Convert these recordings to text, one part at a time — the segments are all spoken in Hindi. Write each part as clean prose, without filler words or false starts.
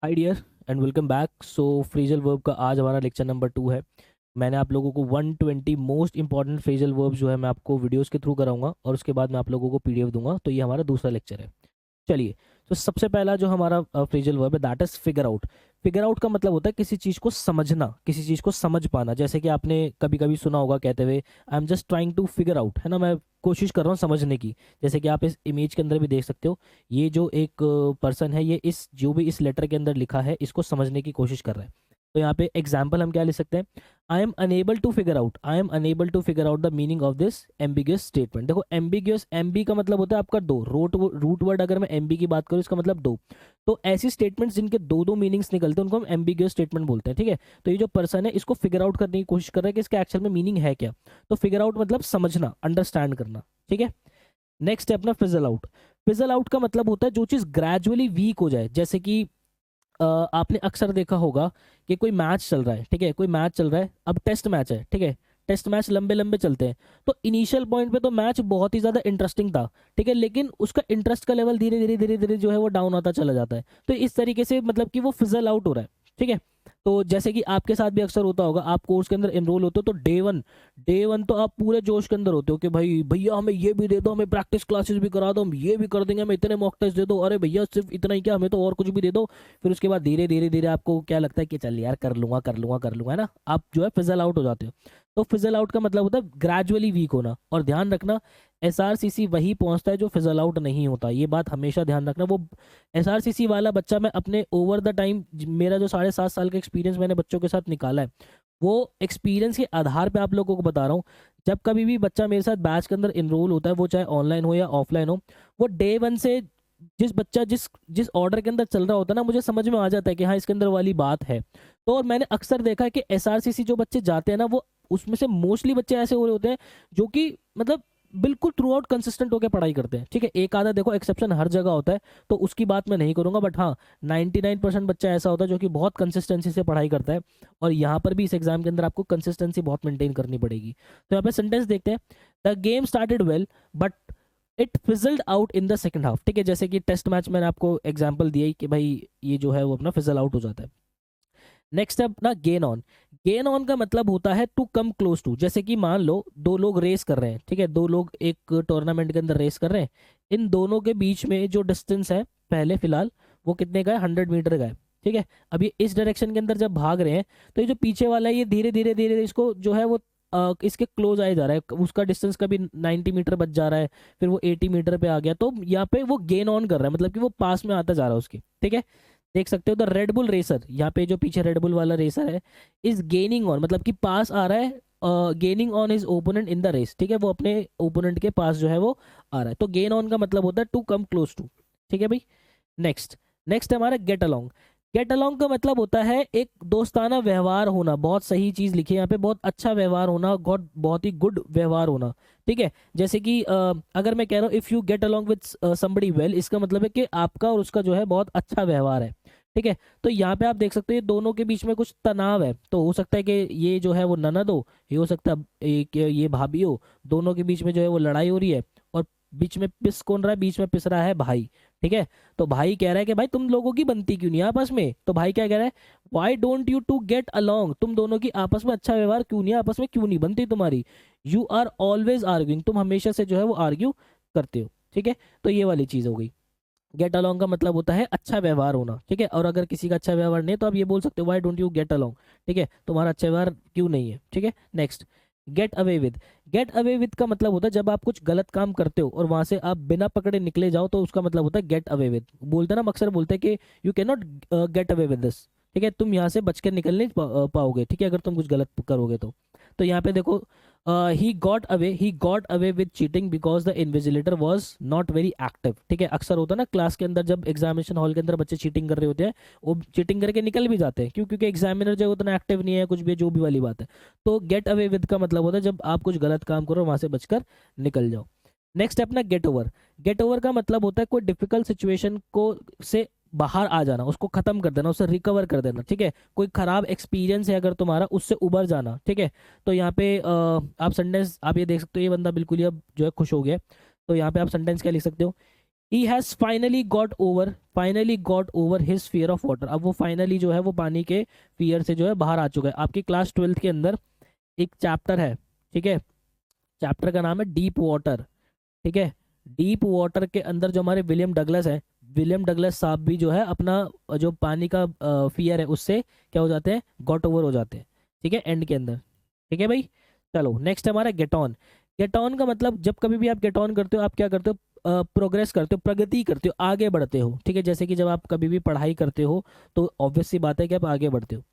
Hi dear and welcome back. So phrasal verb का आज हमारा लेक्चर नंबर 2 है। मैंने आप लोगों को 120 मोस्ट इंपॉर्टेंट फ्रेजल वर्ब जो है मैं आपको वीडियोस के थ्रू कराऊंगा और उसके बाद मैं आप लोगों को पीडीएफ दूंगा। तो ये हमारा दूसरा लेक्चर है। चलिए, तो सबसे पहला जो हमारा फ्रेजल वर्ब है that is figure out. Figure out का मतलब होता है किसी चीज़ को समझना, किसी चीज़ को समझ पाना। जैसे कि आपने कभी कभी सुना होगा कहते हुए I am just trying to figure out, है ना, मैं कोशिश कर रहा हूँ समझने की। जैसे कि आप इस इमेज के अंदर भी देख सकते हो, ये जो एक पर्सन है ये इस जो भी इस लेटर के अंदर लिखा है इसको समझने की कोशिश कर रहा है। तो यहाँ पे एग्जाम्पल हम क्या लिख सकते हैं, I am unable to figure out, I am unable to figure out the meaning of this ambiguous statement. देखो एम्बिगियस, एमबी का मतलब होता है आपका दो, रूट वर्ड अगर मैं एमबी की बात करूँ इसका मतलब दो। तो ऐसी स्टेटमेंट्स जिनके दो दो मीनिंग्स निकलते हैं उनको हम एम्बिगियस स्टेटमेंट बोलते हैं। ठीक है, तो ये जो पर्सन है इसको फिगर आउट करने की कोशिश कर रहा है कि इसका एक्चुअल में मीनिंग है क्या। तो फिगर आउट मतलब समझना, अंडरस्टैंड करना। ठीक है, नेक्स्ट है अपना फिजल आउट। फिजल आउट का मतलब होता है जो चीज़ ग्रेजुअली वीक हो जाए। जैसे कि आपने अक्सर देखा होगा कि कोई मैच चल रहा है, ठीक है, कोई मैच चल रहा है, अब टेस्ट मैच है, ठीक है, टेस्ट मैच लंबे लंबे चलते हैं। तो इनिशियल पॉइंट पे तो मैच बहुत ही ज़्यादा इंटरेस्टिंग था, ठीक है, लेकिन उसका इंटरेस्ट का लेवल धीरे धीरे धीरे धीरे जो है वो डाउन होता चला जाता है। तो इस तरीके से मतलब कि वो फिजल आउट हो रहा है। ठीक है, तो जैसे कि आपके साथ भी अक्सर होता होगा, आप कोर्स के अंदर एनरोल होते हो तो डे वन तो आप पूरे जोश के अंदर होते हो कि भाई भैया हमें ये भी दे दो, हमें प्रैक्टिस क्लासेस भी करा दो, हम ये भी कर देंगे, हमें इतने मॉक टेस्ट दे दो, अरे भैया सिर्फ इतना ही क्या, हमें तो और कुछ भी दे दो। फिर उसके बाद धीरे धीरे धीरे आपको क्या लगता है कि चल यार कर लूंगा कर लूंगा कर लूंगा, है ना, आप जो है फिजल आउट हो जाते हो। तो फिजल आउट का मतलब होता है ग्रेजुअली वीक होना। और ध्यान रखना, एसआरसीसी वही पहुंचता है जो फिजल आउट नहीं होता, ये बात हमेशा ध्यान रखना। वो एसआरसीसी वाला बच्चा, मैं अपने ओवर द टाइम मेरा जो 7.5 साल का एक्सपीरियंस मैंने बच्चों के साथ निकाला है, वो एक्सपीरियंस के आधार पे आप लोगों को बता रहा हूँ। जब कभी भी बच्चा मेरे साथ बैच के अंदर इनरोल होता है, वो चाहे ऑनलाइन हो या ऑफलाइन हो, वो डे वन से जिस बच्चा जिस जिस ऑर्डर के अंदर चल रहा होता है ना, मुझे समझ में आ जाता है कि हाँ इसके अंदर वाली बात है। तो और मैंने अक्सर देखा है कि एसआरसीसी जो बच्चे जाते हैं ना, वो उसमें से मोस्टली बच्चे ऐसे हो रहे होते हैं जो कि मतलब बिल्कुल थ्रू आउट कंसिस्टेंट होकर पढ़ाई करते हैं। ठीक है, एक आधा देखो एक्सेप्शन हर जगह होता है, तो उसकी बात मैं नहीं करूंगा, बट हाँ 99% बच्चा ऐसा होता है जो कि बहुत कंसिस्टेंसी से पढ़ाई करता है। और यहाँ पर भी इस एग्जाम के अंदर आपको कंसिस्टेंसी बहुत मेंटेन करनी पड़ेगी। तो यहाँ पे सेंटेंस देखते हैं, the game started well but it fizzled out in the second half. ठीक है, जैसे कि टेस्ट मैच मैंने आपको एग्जांपल दिया ही कि भाई ये जो है वो अपना फिजल आउट हो जाता है। नेक्स्ट है अपना गेन ऑन। गेन ऑन का मतलब होता है टू कम क्लोज टू। जैसे कि मान लो दो लोग रेस कर रहे हैं, ठीक है, दो लोग एक टूर्नामेंट के अंदर रेस कर रहे हैं, इन दोनों के बीच में जो डिस्टेंस है पहले फिलहाल वो कितने का है, 100 मीटर का है। ठीक है, अब ये इस डायरेक्शन के अंदर जब भाग रहे हैं, तो ये जो पीछे वाला है ये धीरे धीरे धीरे इसको जो है वो इसके क्लोज आए जा रहा है, उसका डिस्टेंस कभी 90 मीटर बच जा रहा है, फिर वो 80 मीटर पे आ गया, तो यहाँ पे वो गेन ऑन कर रहा है, मतलब कि वो पास में आता जा रहा है उसके। ठीक है, देख सकते हो द रेड बुल रेसर, यहाँ पे जो पीछे रेड बुल वाला रेसर है इज गेनिंग ऑन, मतलब कि पास आ रहा है, gaining on his opponent in the race. ठीक है, वो अपने ओपोनेंट के पास जो है वो आ रहा है। तो गेन ऑन का मतलब होता है टू कम क्लोज टू। ठीक है भाई, नेक्स्ट नेक्स्ट है हमारा गेट अलोंग। गेट अलोंग का मतलब होता है एक दोस्ताना व्यवहार होना। बहुत सही चीज लिखी है यहाँ पे, बहुत अच्छा व्यवहार होना, बहुत बहुत ही गुड व्यवहार होना। ठीक है, जैसे कि अगर मैं कह रहा हूँ if you get along with somebody well, इसका मतलब है कि आपका और उसका जो है बहुत अच्छा व्यवहार है। ठीक है, तो यहाँ पे आप देख सकते हो ये दोनों के बीच में कुछ तनाव है, तो हो सकता है कि ये जो है वो ननद हो, ये हो सकता है कि ये भाभी हो, दोनों के बीच में जो है वो लड़ाई हो रही है। और बीच में पिस कौन रहा है, बीच में पिस रहा है भाई। ठीक है, तो भाई कह रहा है कि भाई तुम लोगों की बनती क्यों नहीं है आपस में। तो भाई क्या कह रहा है, why don't you two get along, तुम दोनों की आपस में अच्छा व्यवहार क्यों नहीं है, आपस में क्यों नहीं बनती तुम्हारी। यू आर ऑलवेज आर्ग्यूइंग, तुम हमेशा से जो है वो आर्ग्यू करते हो। ठीक है, तो ये वाली चीज हो गई। गेट अलोंग का मतलब होता है अच्छा व्यवहार होना। ठीक है, और अगर किसी का अच्छा व्यवहार नहीं है तो आप ये बोल सकते हो why don't you get along. ठीक है, तुम्हारा अच्छा व्यवहार क्यों नहीं है। ठीक है, next get away with. Get away with का मतलब होता है जब आप कुछ गलत काम करते हो और वहां से आप बिना पकड़े निकले जाओ, तो उसका मतलब होता है गेट अवे विद। बोलते हैं ना, अक्सर बोलते हैं कि you can not get away with this. ठीक है, तुम यहाँ से बच के निकल नहीं पाओगे, ठीक है, अगर तुम कुछ गलत करोगे तो यहाँ पे देखो, he got away with cheating because the invigilator was not very active. ठीक है, अक्सर होता है ना क्लास के अंदर जब एग्जामिनेशन हॉल के अंदर बच्चे चीटिंग कर रहे होते हैं, वो चीटिंग करके निकल भी जाते हैं, क्यों, क्योंकि एग्जामिनर जो है उतना एक्टिव नहीं है, कुछ भी जो भी वाली बात है। तो गेट अवे विद का मतलब होता है जब आप कुछ गलत काम करो वहां से बचकर निकल जाओ। नेक्स्ट है अपना गेट ओवर। गेट ओवर का मतलब होता है कोई डिफिकल्ट सिचुएशन को से बाहर आ जाना, उसको खत्म कर देना, उससे रिकवर कर देना। ठीक है, कोई खराब एक्सपीरियंस है अगर तुम्हारा, उससे उबर जाना। ठीक है, तो यहाँ पे आप सेंटेंस आप ये देख सकते हो, ये बंदा बिल्कुल ही अब जो है खुश हो गया। तो यहाँ पे आप सेंटेंस क्या लिख सकते हो, he has finally got over his fear of water. अब वो फाइनली जो है वो पानी के फियर से जो है बाहर आ चुका है। आपकी क्लास 12th के अंदर एक चैप्टर है, ठीक है, चैप्टर का नाम है डीप वाटर, ठीक है। डीप वाटर के अंदर जो हमारे विलियम डगलस है, विलियम डगलस साहब भी जो है अपना जो पानी का फियर है उससे क्या हो जाते हैं, गॉट ओवर हो जाते हैं, ठीक है, एंड के अंदर, ठीक है भाई। चलो नेक्स्ट हमारा गेट ऑन। गेट ऑन का मतलब जब कभी भी आप गेट ऑन करते हो आप क्या करते हो, प्रोग्रेस करते हो, प्रगति करते हो, आगे बढ़ते हो, ठीक है। जैसे कि जब आप कभी भी पढ़ाई करते हो तो ऑब्वियस सी बात है कि आप आगे बढ़ते हो।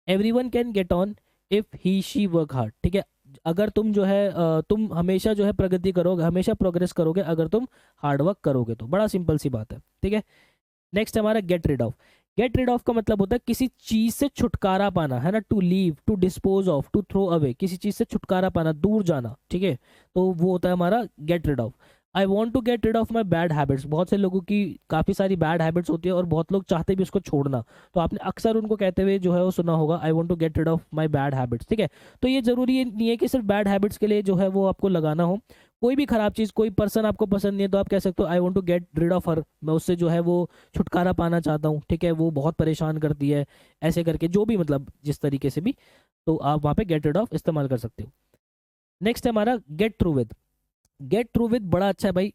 Everyone can get on if he she work hard, ठीक है। अगर तुम जो है तुम हमेशा जो है प्रगति करोगे, हमेशा प्रोग्रेस करोगे अगर तुम हार्ड वर्क करोगे तो। बड़ा सिंपल सी बात है, ठीक है। नेक्स्ट हमारा get rid of. Get rid of का मतलब होता है किसी चीज से छुटकारा पाना, है ना। To leave, to dispose of, to throw away, किसी चीज से छुटकारा पाना, दूर जाना, ठीक है। तो वो होता है हमारा get rid of. I want to get rid of my bad habits. बहुत से लोगों की काफ़ी सारी बैड हैबिट्स होती है और बहुत लोग चाहते भी उसको छोड़ना, तो आपने अक्सर उनको कहते हुए जो है वो सुना होगा, I want to get rid of my bad habits, ठीक है। तो ये जरूरी नहीं है कि सिर्फ बैड हैबिट्स के लिए जो है वो आपको लगाना हो। कोई भी खराब चीज़, कोई पर्सन आपको पसंद नहीं है तो आप कह सकते हो I want to get rid of her, मैं उससे जो है वो छुटकारा पाना चाहता हूँ, ठीक है, वो बहुत परेशान करती है, ऐसे करके जो भी मतलब जिस तरीके से भी, तो आप वहाँ पे गेट रिड ऑफ इस्तेमाल कर सकते हो। नेक्स्ट है हमारा gate through with. Gate through with बड़ा अच्छा है भाई।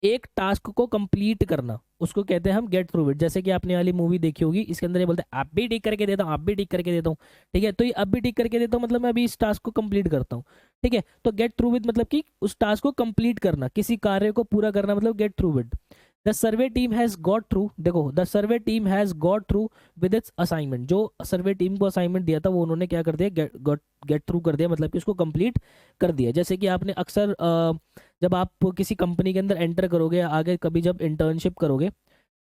एक टास्क को कंप्लीट करना उसको कहते हैं हम गेट थ्रू इट। जैसे कि आपने वाली मूवी देखी होगी, इसके अंदर ये बोलते हैं आप भी ठीक करके देता हूँ, आप भी ठीक करके देता हूँ, ठीक है। तो ये अब भी ठीक करके देता हूँ मतलब मैं अभी इस टास्क को कंप्लीट करता हूँ, ठीक है। तो गेट थ्रू विद मतलब कि उस टास्क को कंप्लीट करना, किसी कार्य को पूरा करना, मतलब get through with. The survey team has got through, देखो the survey team has got through with its assignment. जो सर्वे टीम को असाइनमेंट दिया था वो उन्होंने क्या कर दिया, गेट थ्रू कर दिया, मतलब कि उसको कंप्लीट कर दिया। जैसे कि आपने अक्सर जब आप किसी कंपनी के अंदर एंटर करोगे, आगे कभी जब इंटर्नशिप करोगे,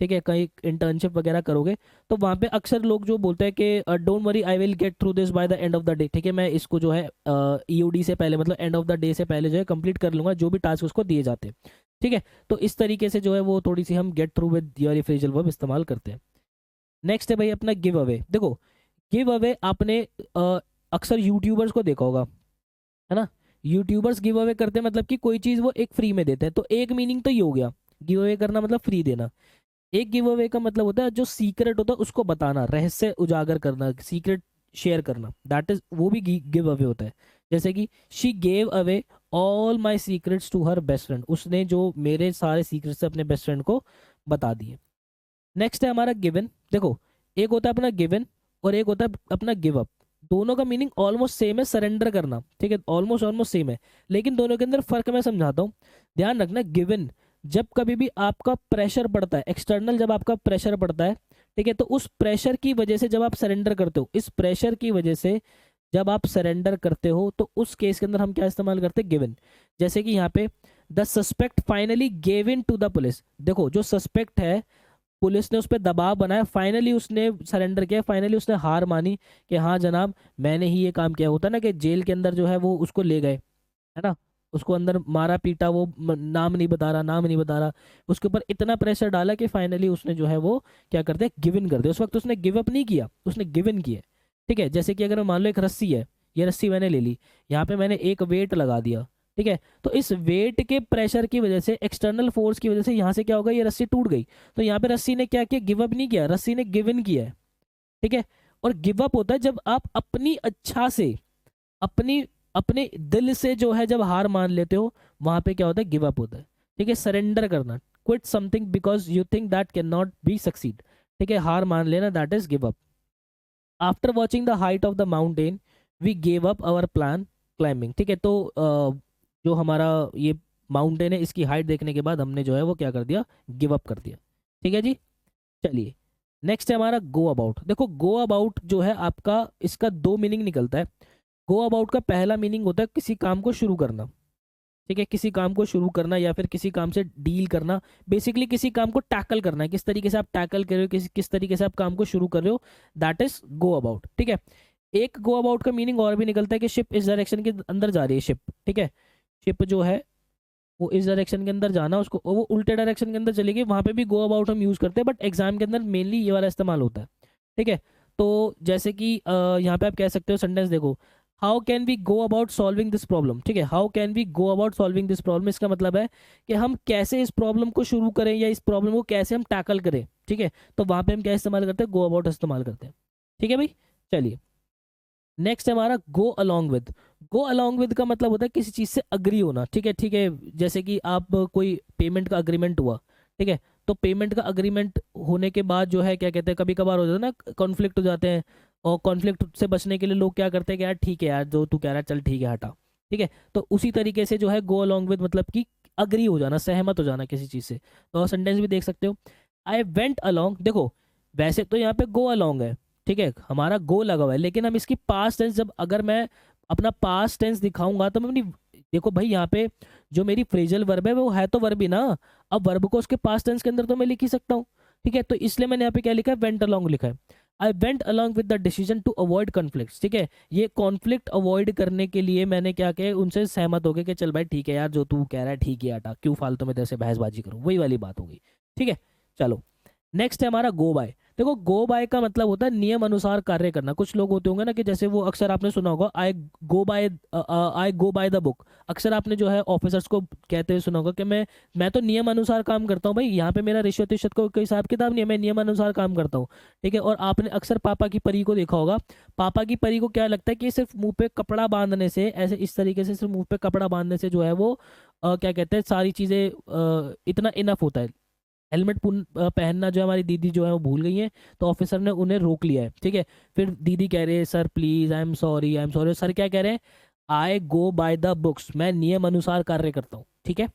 ठीक है, कहीं इंटर्नशिप वगैरह करोगे, तो वहाँ पे अक्सर लोग जो बोलते हैं कि don't worry I will get through this by the end of the day, ठीक है, मैं इसको जो है ईओडी से पहले मतलब एंड ऑफ द डे से पहले जो है कंप्लीट कर लूंगा, जो भी टास्क उसको दिए जाते हैं, ठीक है। तो इस तरीके से जो है वो थोड़ी सी हम gate through with your phrasal verb इस्तेमाल करते हैं। नेक्स्ट है भाई अपना गिव अवे। देखो गिव अवे आपने अक्सर यूट्यूबर्स को देखा होगा, है ना। यूट्यूबर्स गिव अवे करते हैं मतलब कि कोई चीज़ वो एक फ्री में देते हैं। तो एक मीनिंग तो ये हो गया, गिव अवे करना मतलब फ्री देना। एक गिव अवे का मतलब होता है जो सीक्रेट होता है उसको बताना, रहस्य उजागर करना, सीक्रेट शेयर करना, दैट इज वो भी गिव अवे होता है। जैसे कि she gave away all my secrets to her best friend, उसने जो मेरे सारे सीक्रेट्स अपने बेस्ट फ्रेंड को बता दिए। नेक्स्ट है हमारा गिवन। देखो एक होता है अपना गिवन और एक होता है अपना गिव अप। दोनों का मीनिंग ऑलमोस्ट सेम है, सरेंडर करना, ठीक है, ऑलमोस्ट ऑलमोस्ट सेम है, लेकिन दोनों के अंदर फर्क मैं समझाता हूँ। ध्यान रखना, गिवन जब कभी भी आपका प्रेशर पड़ता है, एक्सटर्नल जब आपका प्रेशर पड़ता है, ठीक है, तो उस प्रेशर की वजह से जब आप सरेंडर करते हो, इस प्रेशर की वजह से जब आप सरेंडर करते हो तो उस केस के अंदर हम क्या इस्तेमाल करते हैं, गिवन। जैसे कि यहाँ पे the suspect finally gave in to the police. देखो जो सस्पेक्ट है, पुलिस ने उस पर दबाव बनाया, फाइनली उसने सरेंडर किया, फाइनली उसने हार मानी कि हाँ जनाब मैंने ही ये काम किया। होता ना कि जेल के अंदर जो है वो उसको ले गए, है ना, उसको अंदर मारा पीटा, वो नाम नहीं बता रहा, नाम नहीं बता रहा, उसके ऊपर इतना प्रेशर डाला कि फाइनली उसने जो है वो क्या कर दिया, गिव इन कर दिया। उस वक्त उसने गिव अप नहीं किया, उसने गिव इन किया, ठीक है। जैसे कि अगर मान लो एक रस्सी है, ये रस्सी मैंने ले ली, यहाँ पे मैंने एक वेट लगा दिया, ठीक है, तो इस वेट के प्रेशर की वजह से, एक्सटर्नल फोर्स की वजह से यहाँ से क्या होगा, ये रस्सी टूट गई। तो यहाँ पे रस्सी ने क्या किया, गिव अप नहीं किया, रस्सी ने गिव इन किया है, ठीक है। और गिव अप होता है जब आप अपनी अच्छा से, अपनी अपने दिल से जो है जब हार मान लेते हो, वहां पे क्या होता है, गिव अप होता है, ठीक है। सरेंडर करना, quit something because you think that can not be succeed, ठीक है, हार मान लेना, that is give up. After watching the height of the mountain we gave up our plan climbing, ठीक है। तो जो हमारा ये माउंटेन है इसकी हाइट देखने के बाद हमने जो है वो क्या कर दिया, गिव अप कर दिया, ठीक है जी। चलिए नेक्स्ट है हमारा गो अबाउट। देखो गो अबाउट जो है आपका, इसका दो मीनिंग निकलता है। गो अबाउट का पहला मीनिंग होता है किसी काम को शुरू करना, ठीक है, किसी काम को शुरू करना या फिर किसी काम से डील करना, बेसिकली किसी काम को टैकल करना है, किस तरीके से आप टैकल कर रहे हो, किस तरीके से आप काम को शुरू कर रहे हो, दैट इज गो अबाउट, ठीक है। एक गो अबाउट का मीनिंग और भी निकलता है कि शिप इस डायरेक्शन के अंदर जा रही है, शिप, ठीक है, शिप जो है वो इस डायरेक्शन के अंदर जाना, उसको वो उल्टे डायरेक्शन के अंदर चलेगी, वहां पे भी गो अबाउट हम यूज करते हैं, बट एग्जाम के अंदर मेनली ये वाला इस्तेमाल होता है, ठीक है। तो जैसे कि यहाँ पे आप कह सकते हो सेंटेंस देखो, how can we go about solving this problem, ठीक है, how can we go about solving this problem, इसका मतलब है कि हम कैसे इस प्रॉब्लम को शुरू करें या इस प्रॉब्लम को कैसे हम टैकल करें, ठीक है। तो वहां पे हम क्या इस्तेमाल करते हैं, गो अबाउट इस्तेमाल करते हैं, ठीक है भाई। चलिए नेक्स्ट है हमारा go along with. Go along with का मतलब होता है किसी चीज़ से अग्री होना, ठीक है, ठीक है। जैसे कि आप कोई पेमेंट का अग्रीमेंट हुआ, ठीक है, तो पेमेंट का अग्रीमेंट होने के बाद जो है क्या कहते हैं, कभी कभार हो जाता है ना, कॉन्फ्लिक्ट हो जाते हैं, और कॉन्फ्लिक्ट से बचने के लिए लोग क्या करते हैं कि यार ठीक है यार, जो तू कह रहा है चल ठीक है हटा, ठीक है। तो उसी तरीके से जो है गो अलॉन्ग विद मतलब कि अग्री हो जाना, सहमत हो जाना किसी चीज़ से। तो सेंटेंस भी देख सकते हो, आई वेंट अलॉन्ग। देखो वैसे तो यहाँ पे गो अलॉन्ग है, ठीक है, हमारा गो लगा हुआ है, लेकिन हम इसकी पास्ट टेंस, जब अगर मैं अपना पास्ट टेंस दिखाऊंगा तो मैं अपनी, देखो भाई यहाँ पे जो मेरी फ्रेजल वर्ब है वो है तो वर्ब ही ना, अब वर्ब को उसके पास्ट टेंस के अंदर तो मैं लिख ही सकता हूँ, ठीक है। तो इसलिए मैंने यहाँ पे क्या लिखा है, वेंट अलॉन्ग लिखा है। I went along with the decision to avoid conflict, ठीक है, ये कॉन्फ्लिक्ट अवॉइड करने के लिए मैंने क्या किया, उनसे सहमत हो गया कि चल भाई ठीक है यार, जो तू कह रहा है ठीक है हटा, क्यों फालतू में तेरे से बहसबाजी करूँ, वही वाली बात हो गई, ठीक है। चलो नेक्स्ट है हमारा गो बाय। देखो गो बाय का मतलब होता है नियम अनुसार कार्य करना। कुछ लोग होते होंगे ना कि जैसे वो अक्सर आपने सुना होगा, आई गो बाय द बुक। अक्सर आपने जो है ऑफिसर्स को कहते हुए सुना होगा कि मैं तो नियम अनुसार काम करता हूँ भाई, यहाँ पे मेरा रिश्वत रिश्वत को कोई हिसाब किताब नहीं है, मैं नियम अनुसार काम करता हूँ, ठीक है। और आपने अक्सर पापा की परी को देखा होगा, पापा की परी को क्या लगता है कि सिर्फ मुंह पे कपड़ा बांधने से, ऐसे इस तरीके से सिर्फ मुंह पे कपड़ा बांधने से जो है वो क्या कहते हैं सारी चीज़ें इतना इनफ होता है। हेलमेट पहनना जो है हमारी दीदी जो है वो भूल गई है, तो ऑफिसर ने उन्हें रोक लिया है, ठीक है। फिर दीदी कह रहे हैं sir please I am sorry, I am sorry. Sir क्या कह रहे हैं, आई गो बाय द बुक्स, मैं नियम अनुसार कार्य करता हूँ, ठीक है।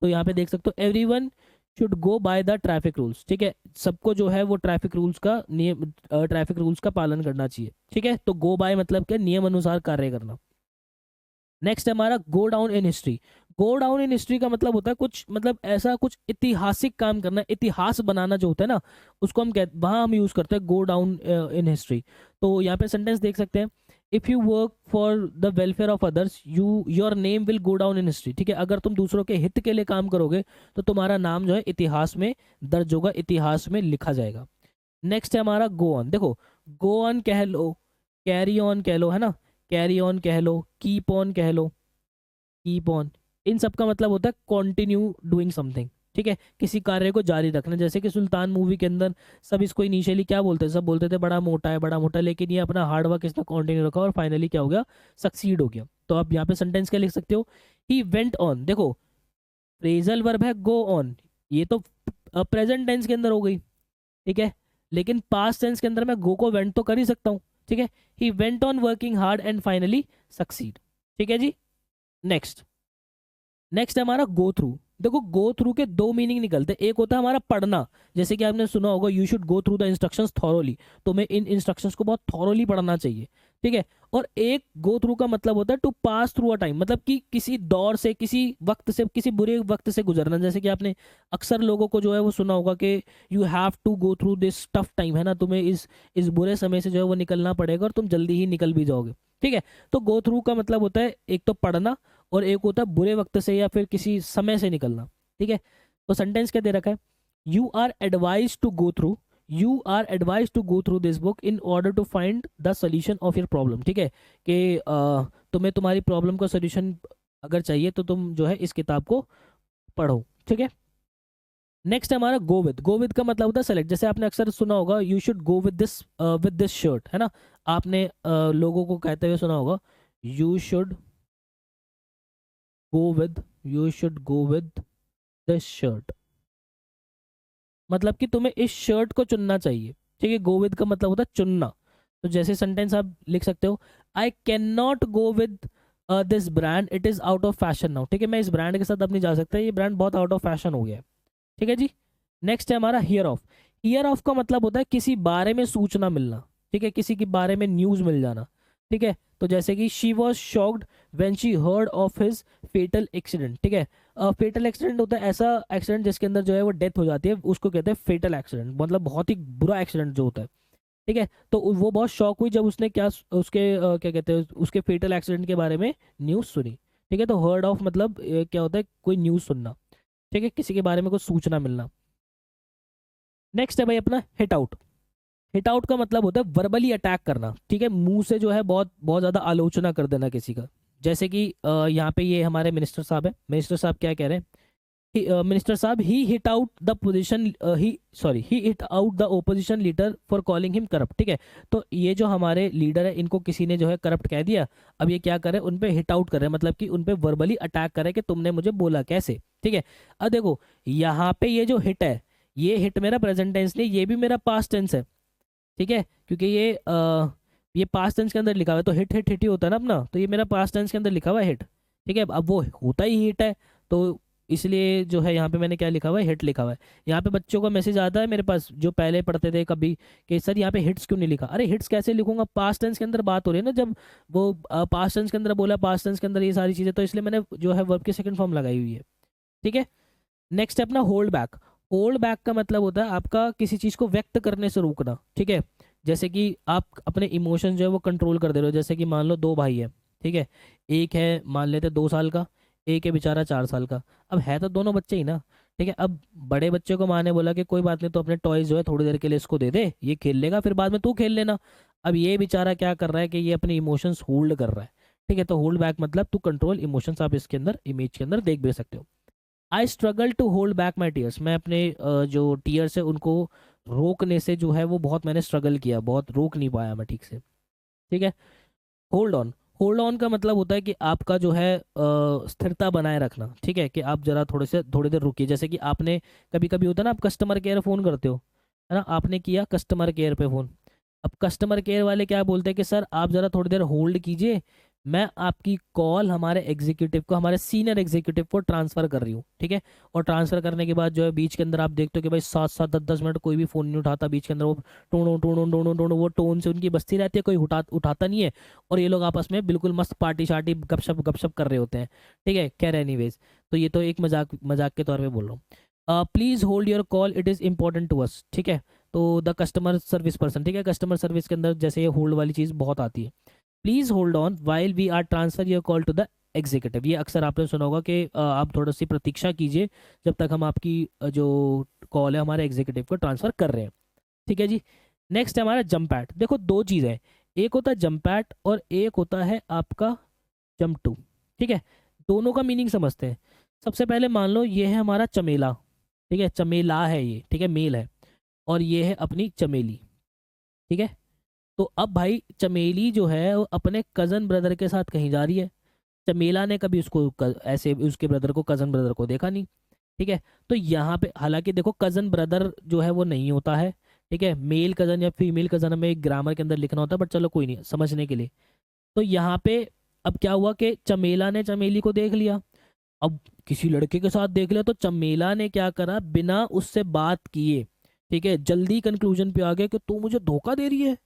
तो यहाँ पे देख सकते हो everyone should go by the traffic rules, ठीक है, सबको जो है वो ट्रैफिक रूल्स का नियम, ट्रैफिक रूल्स का पालन करना चाहिए, ठीक है। तो गो बाय मतलब क्या, नियम अनुसार कार्य करना। नेक्स्ट है हमारा go down in history. Go down in history का मतलब होता है कुछ, मतलब ऐसा कुछ ऐतिहासिक काम करना, इतिहास बनाना जो होता है ना, उसको हम वहाँ हम यूज करते हैं गो डाउन इन हिस्ट्री। तो यहाँ पे सेंटेंस देख सकते हैं, if you work for the welfare of others you your name will go down in history, ठीक है। अगर तुम दूसरों के हित के लिए काम करोगे तो तुम्हारा नाम जो है इतिहास में दर्ज होगा, इतिहास में लिखा जाएगा। नेक्स्ट है हमारा गो ऑन। देखो गो ऑन कह लो, कैरी ऑन कह लो, है ना, कैरी ऑन कह लो, कीप ऑन कह लो, कीप ऑन, इन सब का मतलब होता है कंटिन्यू डूइंग समथिंग, ठीक है, किसी कार्य को जारी रखना। जैसे कि सुल्तान मूवी के अंदर सब इसको इनिशियली क्या बोलते थे, सब बोलते थे बड़ा मोटा है बड़ा मोटा, लेकिन ये अपना हार्ड वर्क इसने कंटिन्यू रखा और फाइनली क्या हो गया, सक्सीड हो गया। तो आप यहाँ पे सेंटेंस क्या लिख सकते हो, ही वेंट ऑन। देखो फ्रेजल वर्ब है गो ऑन, ये तो प्रेजेंट टेंस के अंदर हो गई, ठीक है, लेकिन पास्ट टेंस के अंदर मैं गो को वेंट तो कर ही सकता हूँ, ठीक है। He went on working hard and finally succeed, ठीक है जी। नेक्स्ट नेक्स्ट है हमारा गो थ्रू। देखो गो थ्रू के दो मीनिंग निकलते हैं, एक होता है हमारा पढ़ना, जैसे कि आपने सुना होगा you should go through the instructions thoroughly, तो मैं इन इंस्ट्रक्शंस को बहुत थॉरोली पढ़ना चाहिए, ठीक है। और एक गो थ्रू का मतलब होता है to pass through a time, मतलब कि किसी दौर से, किसी वक्त से, किसी बुरे वक्त से गुजरना। जैसे कि आपने अक्सर लोगों को जो है वो सुना होगा कि you have to go through this tough time, है ना, तुम्हें इस बुरे समय से जो है वो निकलना पड़ेगा और तुम जल्दी ही निकल भी जाओगे, ठीक है। तो गो थ्रू का मतलब होता है एक तो पढ़ना, और एक होता है बुरे वक्त से या फिर किसी समय से निकलना, ठीक है। तो सेंटेंस क्या दे रखा है, you are advise to go through, you are advise to go through this book in order to find the solution of your problem, ठीक है, कि तुम्हें तुम्हारी प्रॉब्लम का सोल्यूशन अगर चाहिए तो तुम जो है इस किताब को पढ़ो, ठीक है। नेक्स्ट है हमारा गो विद। गो विद का मतलब होता है सेलेक्ट। जैसे आपने अक्सर सुना होगा you should go with this shirt, है ना, आपने लोगों को कहते हुए सुना होगा you should go with, you should go with this shirt, मतलब कि तुम्हें इस शर्ट को चुनना चाहिए, ठीक है। गो विद का मतलब होता है चुनना। तो जैसे सेंटेंस आप लिख सकते हो, I can not go with this brand, it is out of fashion now, ठीक है, मैं इस ब्रांड के साथ अब नहीं जा सकता, ये ब्रांड बहुत आउट ऑफ फैशन हो गया है, ठीक है जी। नेक्स्ट है हमारा हियर ऑफ। हियर ऑफ का मतलब होता है किसी बारे में सूचना मिलना, ठीक है, किसी के बारे में न्यूज़ मिल जाना, ठीक है। तो जैसे कि she was shocked when she heard of his fatal accident, ठीक है। फेटल एक्सीडेंट होता है ऐसा एक्सीडेंट जिसके अंदर जो है वो डेथ हो जाती है, उसको कहते हैं फेटल एक्सीडेंट, मतलब बहुत ही बुरा एक्सीडेंट जो होता है, ठीक है। तो वो बहुत शॉक हुई जब उसने क्या उसके क्या कहते हैं उसके फेटल एक्सीडेंट के बारे में न्यूज़ सुनी, ठीक है। तो हर्ड ऑफ मतलब क्या होता है, कोई न्यूज़ सुनना, ठीक है, किसी के बारे में कुछ सूचना मिलना। नेक्स्ट है भाई अपना हिट आउट। हिट आउट का मतलब होता है वर्बली अटैक करना, ठीक है, मुंह से जो है बहुत बहुत ज़्यादा आलोचना कर देना किसी का। जैसे कि यहाँ पे ये हमारे मिनिस्टर साहब है, मिनिस्टर साहब क्या कह रहे हैं, मिनिस्टर साहब he hit out the position he hit out the opposition leader for calling him corrupt, ठीक है। तो ये जो हमारे लीडर है इनको किसी ने जो है करप्ट कह दिया, अब ये क्या करे, उन पे हिट आउट कर रहे हैं, मतलब कि उन पे वर्बली अटैक करे कि तुमने मुझे बोला कैसे, ठीक है। अब देखो यहाँ पे ये जो हिट है, ये हिट मेरा प्रेजेंट टेंस नहीं, ये भी मेरा पास्ट टेंस है, ठीक है, क्योंकि ये पास्ट टेंस के अंदर लिखा हुआ है, तो हिट हिट हिट ही होता है ना अपना, तो ये मेरा पास्ट टेंस के अंदर लिखा हुआ है हिट, ठीक है। अब वो होता ही हिट है, तो इसलिए जो है यहाँ पे मैंने क्या लिखा हुआ है, हिट लिखा हुआ है। यहाँ पे बच्चों का मैसेज आता है मेरे पास जो पहले पढ़ते थे कभी कि सर यहाँ पे हिट्स क्यों नहीं लिखा, अरे हिट्स कैसे लिखूंगा, पास्ट टेंस के अंदर बात हो रही है ना, जब वो पास्ट टेंस के अंदर बोला, पास्ट टेंस के अंदर ये सारी चीज़ें, तो इसलिए मैंने जो है वर्ब की सेकंड फॉर्म लगाई हुई है, ठीक है। नेक्स्ट है अपना होल्ड बैक। होल्ड बैक का मतलब होता है आपका किसी चीज़ को व्यक्त करने से रोकना, ठीक है। जैसे कि आप अपने इमोशन जो है वो कंट्रोल कर दे रहे हो, जैसे कि मान लो दो भाई है, ठीक है, एक है मान लेते 2 साल का, एक है बेचारा 4 साल का, अब है तो दोनों बच्चे ही ना, ठीक है। अब बड़े बच्चे को माँ ने बोला कि कोई बात नहीं, तो अपने टॉयज जो है थोड़ी देर के लिए इसको दे दे, ये खेल लेगा, फिर बाद में तू खेल लेना। अब ये बेचारा क्या कर रहा है कि ये अपने इमोशंस होल्ड कर रहा है, ठीक है। तो होल्ड बैक मतलब टू कंट्रोल इमोशंस, आप इसके अंदर इमेज के अंदर देख भी सकते हो। I struggle to hold back my tears, मैं अपने जो टीयर्स है उनको रोकने से जो है वो बहुत मैंने स्ट्रगल किया, बहुत रोक नहीं पाया मैं ठीक से, ठीक है। होल्ड ऑन, होल्ड ऑन का मतलब होता है कि आपका जो है स्थिरता बनाए रखना, ठीक है, कि आप जरा थोड़ी देर रुकिए। जैसे कि आपने कभी कभी होता है ना, आप कस्टमर केयर फ़ोन करते हो, है ना, आपने किया कस्टमर केयर पे फ़ोन, अब कस्टमर केयर वाले क्या बोलते हैं कि सर आप ज़रा थोड़ी देर होल्ड कीजिए, मैं आपकी कॉल हमारे एग्जीक्यूटिव को, हमारे सीनियर एग्जीक्यूटिव को ट्रांसफ़र कर रही हूँ, ठीक है। और ट्रांसफ़र करने के बाद जो है बीच के अंदर आप देखते हो कि भाई 7 7 10 10 मिनट कोई भी फ़ोन नहीं उठाता, बीच के अंदर वो टोनो टोनो टोनो टोनो वो टोन से उनकी बस्ती रहती है, कोई उठाता नहीं है, और ये लोग आपस में बिल्कुल मस्त पार्टी शार्टी गपशप कर रहे होते हैं, ठीक है। खैर एनीवेज, तो ये तो एक मजाक मजाक के तौर पे बोल रहा हूँ। Please hold your call, it is important to us, ठीक है। तो द कस्टमर सर्विस पर्सन, ठीक है, कस्टमर सर्विस के अंदर जैसे ये होल्ड वाली चीज़ बहुत आती है। Please hold on while we are transfer your call to the executive, ये अक्सर आपने सुना होगा कि आप थोड़ा सी प्रतीक्षा कीजिए जब तक हम आपकी जो कॉल है हमारे एग्जीक्यूटिव को ट्रांसफ़र कर रहे हैं, ठीक है जी। नेक्स्ट है हमारा जंप एट। देखो दो चीज़ें, एक होता है जंप एट और एक होता है आपका जंप टू, ठीक है। दोनों का मीनिंग समझते हैं। सबसे पहले मान लो ये है हमारा चमेला, ठीक है, चमेला है ये, ठीक है, मेल है, और ये है अपनी चमेली, ठीक है। तो अब भाई चमेली जो है वो अपने कज़न ब्रदर के साथ कहीं जा रही है, चमेला ने कभी उसको ऐसे उसके ब्रदर को, कज़न ब्रदर को देखा नहीं, ठीक है। तो यहाँ पे हालांकि देखो कज़न ब्रदर जो है वो नहीं होता है, ठीक है, मेल कज़न या फीमेल कज़न हमें ग्रामर के अंदर लिखना होता है, बट चलो कोई नहीं समझने के लिए। तो यहाँ पे अब क्या हुआ कि चमेला ने चमेली को देख लिया, अब किसी लड़के के साथ देख लिया, तो चमेला ने क्या करा, बिना उससे बात किए, ठीक है, जल्दी कंक्लूजन पे आ गया कि तू मुझे धोखा दे रही है,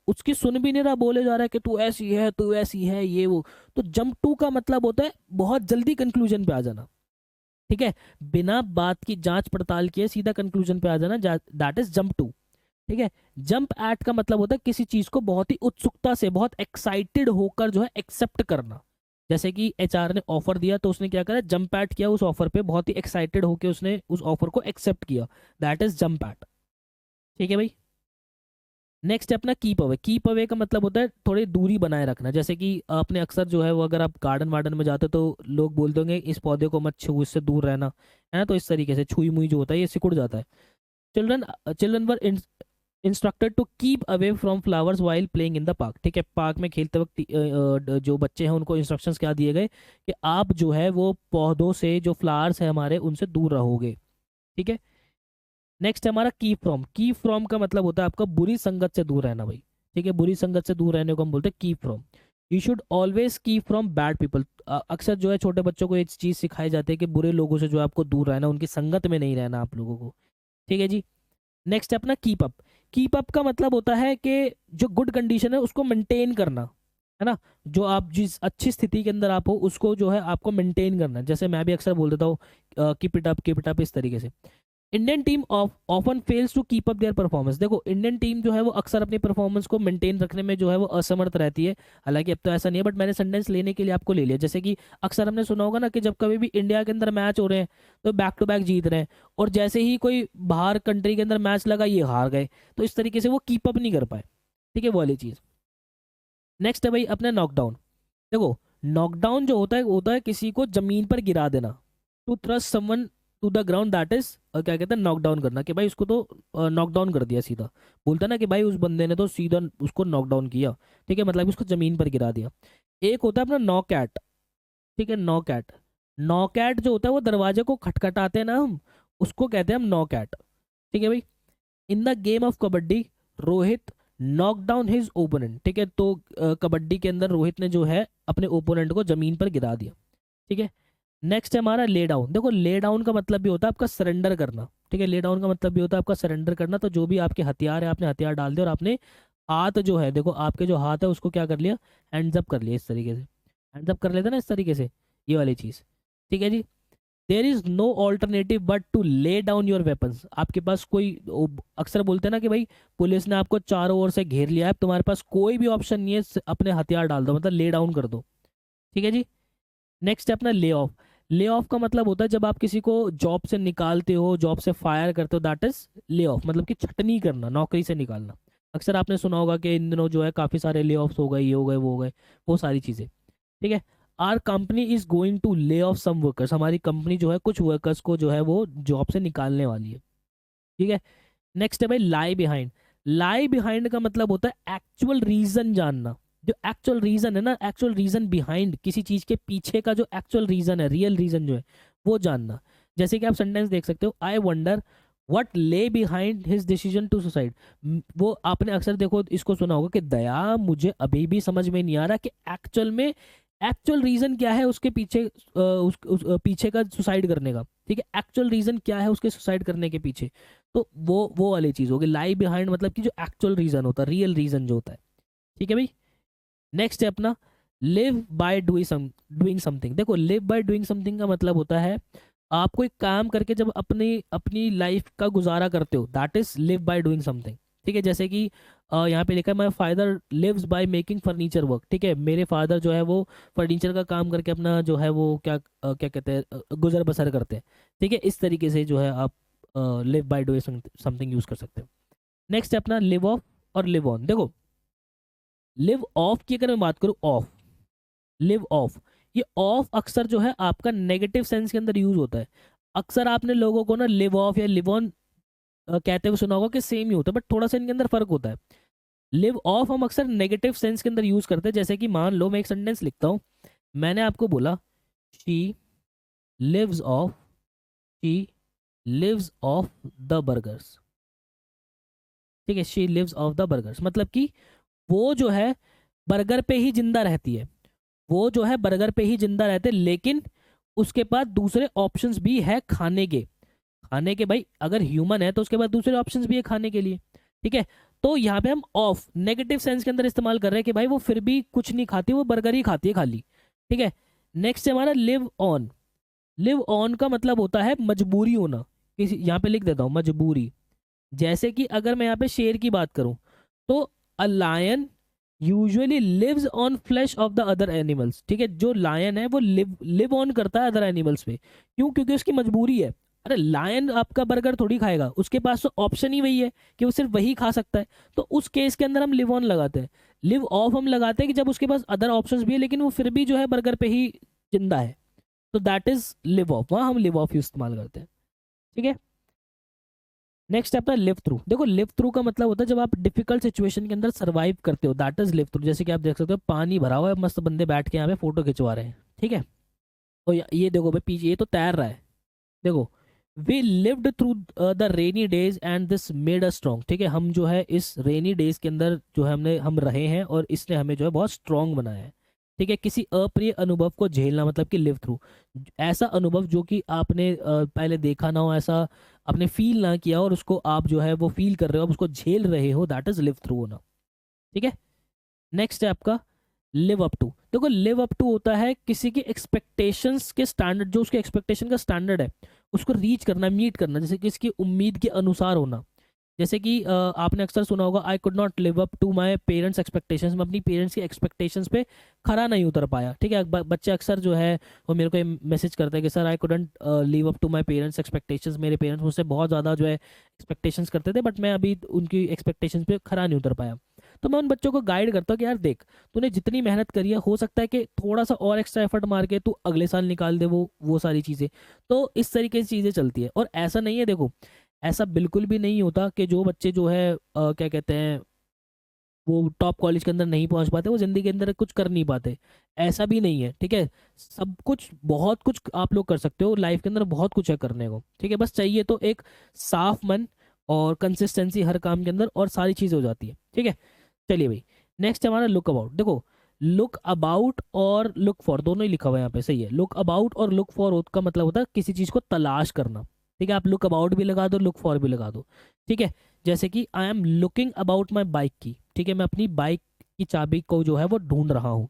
उसकी सुन भी नहीं रहा, बोले जा रहा है कि तू ऐसी है, तू ऐसी है, ये वो। तो जंप टू का मतलब होता है बहुत जल्दी कंक्लूजन पे आ जाना, ठीक है, बिना बात की जांच पड़ताल किए सीधा कंक्लूजन पे आ जाना, दैट इज जंप टू, ठीक है। जंप एट का मतलब होता है किसी चीज को बहुत ही उत्सुकता से, बहुत एक्साइटेड होकर जो है एक्सेप्ट करना। जैसे कि एचआर ने ऑफर दिया तो उसने क्या करा, जंप एट किया उस ऑफर पे, बहुत ही एक्साइटेड होकर उसने उस ऑफर को एक्सेप्ट किया, दैट इज जंप एट, ठीक है भाई। नेक्स्ट है अपना कीप अवे। कीप अवे का मतलब होता है थोड़ी दूरी बनाए रखना। जैसे कि आपने अक्सर जो है वो अगर आप गार्डन वार्डन में जाते हो तो लोग बोलते होंगे इस पौधे को मत छू, इससे दूर रहना, है ना। तो इस तरीके से छुई मुई जो होता है ये सिकुड़ जाता है। Children children were instructed to keep away from flowers while playing in the park, ठीक है। पार्क में खेलते वक्त जो बच्चे हैं उनको इंस्ट्रक्शंस क्या दिए गए कि आप जो है वो पौधों से, जो फ्लावर्स है हमारे, उनसे दूर रहोगे, ठीक है। नेक्स्ट है हमारा की फ्रॉम। की फ्रॉम का मतलब होता है आपका बुरी संगत से दूर रहना भाई, ठीक है, बुरी संगत से दूर रहने को हम बोलते हैं की फ्रॉम। यू शुड ऑलवेज की फ्रॉम बैड पीपल। अक्सर जो है छोटे बच्चों को ये चीज़ सिखाई जाती है कि बुरे लोगों से जो है आपको दूर रहना, उनकी संगत में नहीं रहना आप लोगों को, ठीक है जी। नेक्स्ट है अपना कीप अप। कीप अप का मतलब होता है कि जो गुड कंडीशन है उसको मेंटेन करना, है ना। जो आप जिस अच्छी स्थिति के अंदर आप हो उसको जो है आपको मेंटेन करना है। जैसे मैं भी अक्सर बोल देता हूँ keep it up, keep it up, इस तरीके से। Indian team often fails to keep up their performance. देखो इंडियन टीम जो है वो अक्सर अपनी परफॉर्मेंस को मेंटेन रखने में जो है वो असमर्थ रहती है। हालांकि अब तो ऐसा नहीं है, बट मैंने सेंटेंस लेने के लिए आपको ले लिया। जैसे कि अक्सर हमने सुना होगा ना कि जब कभी भी इंडिया के अंदर मैच हो रहे हैं तो बैक टू बैक जीत रहे हैं, और जैसे ही कोई बाहर कंट्री के अंदर मैच लगा ये हार गए, तो इस तरीके से वो कीप अप नहीं कर पाए। ठीक है, वो वाली चीज़। नेक्स्ट है भाई अपना नॉकडाउन। देखो नॉकडाउन जो होता है किसी को जमीन पर गिरा देना। To thrust someone to the ground, that is क्या कहते हैं, नॉकडाउन करना, कि भाई उसको तो नॉकडाउन कर दिया सीधा। बोलता ना कि भाई उस बंदे ने तो सीधा उसको नॉकडाउन किया। ठीक है, मतलब उसको जमीन पर गिरा दिया। एक होता है अपना नॉक एट। ठीक है, नॉक एट। नॉक एट जो होता है वो दरवाजे को खटखटाते हैं ना हम, उसको कहते हैं हम नॉक एट। ठीक है भाई। In the game of kabaddi Rohit knock down his opponent. ठीक है, तो कबड्डी के अंदर रोहित ने जो है अपने ओपोनेंट को जमीन पर गिरा दिया। ठीक है। नेक्स्ट है हमारा ले डाउन। देखो ले डाउन का मतलब भी होता है आपका सरेंडर करना। ठीक है, ले डाउन का मतलब भी होता है आपका सरेंडर करना। तो जो भी आपके हथियार है आपने हथियार डाल दिया और आपने हाथ जो है, देखो आपके जो हाथ है उसको क्या कर लिया, हैंड्स अप कर लिया इस तरीके से। हैंड्स अप कर लेते ना इस तरीके से, ये वाली चीज़। ठीक है जी। There is no alternative but to lay down your weapons. आपके पास कोई अक्सर बोलते हैं ना कि भाई पुलिस ने आपको चारों ओर से घेर लिया है, तुम्हारे पास कोई भी ऑप्शन नहीं है, अपने हथियार डाल दो, मतलब ले डाउन कर दो। ठीक है जी। नेक्स्ट है अपना ले ऑफ। ले ऑफ का मतलब होता है जब आप किसी को जॉब से निकालते हो, जॉब से फायर करते हो, दैट इज ले ऑफ, मतलब कि छटनी करना, नौकरी से निकालना। अक्सर आपने सुना होगा कि इन दिनों जो है काफ़ी सारे ले ऑफ्स हो गए, ये हो गए वो हो गए, वो सारी चीज़ें। ठीक है। Our company is going to lay off some workers. हमारी कंपनी जो है कुछ वर्कर्स को जो है वो जॉब से निकालने वाली है। ठीक है। नेक्स्ट है भाई लाई बिहाइंड। लाई बिहाइंड का मतलब होता है एक्चुअल रीजन जानना। जो एक्चुअल रीजन है ना, एक्चुअल रीजन बिहाइंड, किसी चीज के पीछे का जो एक्चुअल रीजन है, रियल रीजन जो है वो जानना। जैसे कि आप सेंटेंस देख सकते हो, I wonder what lay behind his decision to suicide. वो आपने अक्सर देखो इसको सुना होगा कि दया मुझे अभी भी समझ में नहीं आ रहा कि एक्चुअल में एक्चुअल रीजन क्या है उसके पीछे, पीछे का सुसाइड करने का। ठीक है, एक्चुअल रीजन क्या है उसके सुसाइड करने के पीछे। तो वो वाली चीज होगी लाई बिहाइंड, मतलब कि जो एक्चुअल रीजन होता है, रियल रीजन जो होता है। ठीक है भाई। नेक्स्ट है अपना लिव बाय डूइंग समथिंग। देखो लिव बाय डूइंग समथिंग का मतलब होता है आप कोई काम करके जब अपनी अपनी लाइफ का गुजारा करते हो, that is live by doing something. ठीक है, जैसे कि यहाँ पे लिखा है my father lives by making furniture work. ठीक है, मेरे फादर जो है वो फर्नीचर का काम करके अपना जो है वो क्या कहते हैं, गुजर बसर करते हैं। ठीक है, इस तरीके से जो है आप live by doing something use कर सकते हो। नेक्स्ट है अपना लिव ऑफ और लिव ऑन। देखो लिव ऑफ की अगर मैं बात करूँ, ऑफ, लिव ऑफ, ये ऑफ अक्सर जो है आपका नेगेटिव सेंस के अंदर यूज होता है। अक्सर आपने लोगों को ना लिव ऑफ या लिव ऑन कहते हुए सुना होगा कि सेम ही होता है, बट थोड़ा सा इनके अंदर फर्क होता है। लिव ऑफ हम अक्सर नेगेटिव सेंस के अंदर यूज करते हैं। जैसे कि मान लो मैं एक सेंटेंस लिखता हूँ, मैंने आपको बोला she lives off, she lives off the burgers. ठीक है, she lives off the burgers, मतलब कि वो जो है बर्गर पे ही जिंदा रहती है। वो जो है बर्गर पे ही जिंदा रहते, लेकिन उसके पास दूसरे ऑप्शंस भी है खाने के। खाने के भाई, अगर ह्यूमन है तो उसके बाद दूसरे ऑप्शंस भी है खाने के लिए। ठीक है, तो यहाँ पे हम ऑफ नेगेटिव सेंस के अंदर इस्तेमाल कर रहे हैं कि भाई वो फिर भी कुछ नहीं खाती, वो बर्गर ही खाती है खाली। ठीक है। नेक्स्ट है हमारा लिव ऑन। लिव ऑन का मतलब होता है मजबूरी होना। किसी यहाँ पे लिख देता हूँ मजबूरी। जैसे कि अगर मैं यहाँ पे शेर की बात करूँ तो a lion usually lives on flesh of the other animals. ठीक है, जो लायन है वो लिव ऑन करता है अदर एनिमल्स पे। क्यों? क्योंकि उसकी मजबूरी है। अरे लायन आपका बर्गर थोड़ी खाएगा, उसके पास तो ऑप्शन ही वही है कि वो सिर्फ वही खा सकता है। तो उस केस के अंदर हम लिव ऑन लगाते हैं। लिव ऑफ हम लगाते हैं कि जब उसके पास अदर ऑप्शंस भी है लेकिन वो फिर भी जो है बर्गर पे ही जिंदा है, तो दैट इज लिव ऑफ, वहाँ हम लिव ऑफ इस्तेमाल करते हैं। ठीक है। नेक्स्ट है अपना लिव थ्रू। देखो लिव थ्रू का मतलब होता है जब आप डिफिकल्ट सिचुएशन के अंदर सर्वाइव करते हो, दैट इज लिव थ्रू। जैसे कि आप देख सकते हो पानी भरा हुआ है, मस्त बंदे बैठ के यहाँ पे फोटो खिंचवा रहे हैं। ठीक है, तो ये देखो भाई पीछे ये तो तैर रहा है। देखो we lived through the rainy days and this made us strong. ठीक है, हम जो है इस रेनी डेज के अंदर जो है हम रहे हैं और इसने हमें जो है बहुत स्ट्रॉन्ग बनाया है। ठीक है, किसी अप्रिय अनुभव को झेलना मतलब कि लिव थ्रू। ऐसा अनुभव जो कि आपने पहले देखा ना हो, ऐसा आपने फील ना किया और उसको आप जो है वो फील कर रहे हो, आप उसको झेल रहे हो, दैट इज लिव थ्रू होना। ठीक है। नेक्स्ट है आपका लिव अप टू। देखो लिव अप टू होता है किसी की एक्सपेक्टेशंस के स्टैंडर्ड, जो उसके एक्सपेक्टेशन का स्टैंडर्ड है उसको रीच करना, मीट करना, जैसे कि इसकी उम्मीद के अनुसार होना। जैसे कि आपने अक्सर सुना होगा, I could not live up to my parents expectations, मैं अपनी पेरेंट्स की एक्सपेक्टेशंस पे खरा नहीं उतर पाया। ठीक है, बच्चे अक्सर जो है वो मेरे को मैसेज करते हैं कि sir I couldn't live up to my parents expectations, मेरे पेरेंट्स मुझसे बहुत ज़्यादा जो है एक्सपेक्टेशंस करते थे, बट मैं अभी उनकी एक्सपेक्टेशंस पे खरा नहीं उतर पाया। तो मैं उन बच्चों को गाइड करता हूँ कि यार देख, तूने जितनी मेहनत करी है, हो सकता है कि थोड़ा सा और एक्स्ट्रा एफर्ट मार के तू अगले साल निकाल दे वो सारी चीज़ें। तो इस तरीके से चीज़ें चलती है। और ऐसा नहीं है, देखो ऐसा बिल्कुल भी नहीं होता कि जो बच्चे जो है क्या कहते हैं वो टॉप कॉलेज के अंदर नहीं पहुंच पाते, वो जिंदगी के अंदर कुछ कर नहीं पाते। ऐसा भी नहीं है, ठीक है। सब कुछ, बहुत कुछ आप लोग कर सकते हो लाइफ के अंदर, बहुत कुछ है करने को, ठीक है। बस चाहिए तो एक साफ मन और कंसिस्टेंसी हर काम के अंदर, और सारी चीज़ें हो जाती है, ठीक है। चलिए भाई, नेक्स्ट है हमारा लुक अबाउट। देखो, लुक अबाउट और लुक फॉर दोनों ही लिखा हुआ है यहाँ पे, सही है। लुक अबाउट और लुक फॉर का मतलब होता है किसी चीज़ को तलाश करना, ठीक है। आप लुक अबाउट भी लगा दो, लुक फॉर भी लगा दो, ठीक है। जैसे कि आई am looking about my bike की, ठीक है, मैं अपनी बाइक की चाबी को जो है वो ढूंढ रहा हूँ।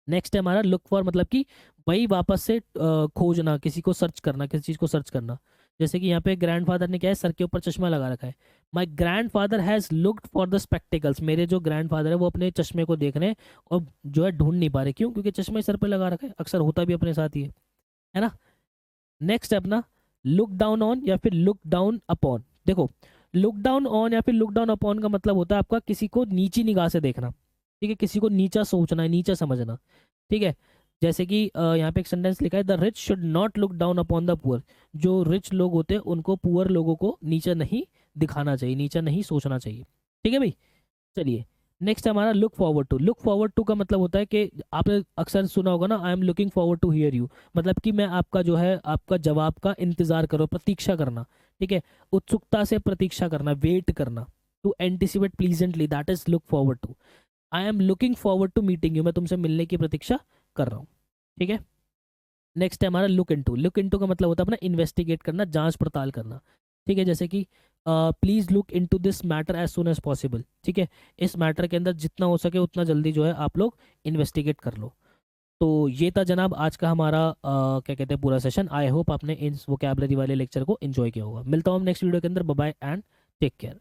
नेक्स्ट है हमारा लुक फॉर, मतलब कि वही वापस से खोजना, किसी को सर्च करना, किसी चीज़ को सर्च करना। जैसे कि यहाँ पे ग्रैंडफादर ने क्या है, सर के ऊपर चश्मा लगा रखा है। माई grandfather has looked for the spectacles, मेरे जो ग्रैंडफादर है वो अपने चश्मे को देख रहे हैं और जो है ढूंढ नहीं पा रहे। क्यों? क्योंकि चश्मे सर पे लगा रखा है, अक्सर होता भी अपने साथ ही है ना। नेक्स्ट है अपना लुक डाउन ऑन या फिर लुक डाउन अपॉन। देखो, लुक डाउन ऑन या फिर लुक डाउन अपॉन का मतलब होता है आपका किसी को नीची निगाह से देखना, ठीक है, किसी को नीचा सोचना है, नीचा समझना, ठीक है। जैसे कि यहाँ पे एक सेंटेंस लिखा है, the rich should not look down upon the poor, जो रिच लोग होते हैं उनको पुअर लोगों को नीचा नहीं दिखाना चाहिए, नीचा नहीं सोचना चाहिए, ठीक है भाई। चलिए, नेक्स्ट है हमारा look forward to. Look forward to का मतलब होता है कि आपने अक्सर सुना होगा ना, I am looking forward to hear you, मतलब कि मैं आपका जो है आपका जवाब का इंतजार करो, प्रतीक्षा करना, ठीक है। उत्सुकता से प्रतीक्षा करना, वेट करना, to anticipate pleasantly, that is look forward to. I am looking forward to meeting you, मैं तुमसे मिलने की प्रतीक्षा कर रहा हूँ, ठीक है। नेक्स्ट है हमारा लुक इनटू। लुक इनटू का मतलब होता है अपना इन्वेस्टिगेट करना, जांच पड़ताल करना, ठीक है। जैसे कि please look into this matter as soon as possible, ठीक है। इस मैटर के अंदर जितना हो सके उतना जल्दी जो है आप लोग इन्वेस्टिगेट कर लो। तो ये था जनाब आज का हमारा क्या कहते हैं पूरा सेशन। आई होप आपने इस वोकैबलरी वाले लेक्चर को एंजॉय किया होगा। मिलता हूँ नेक्स्ट वीडियो के अंदर। Bye bye and take care.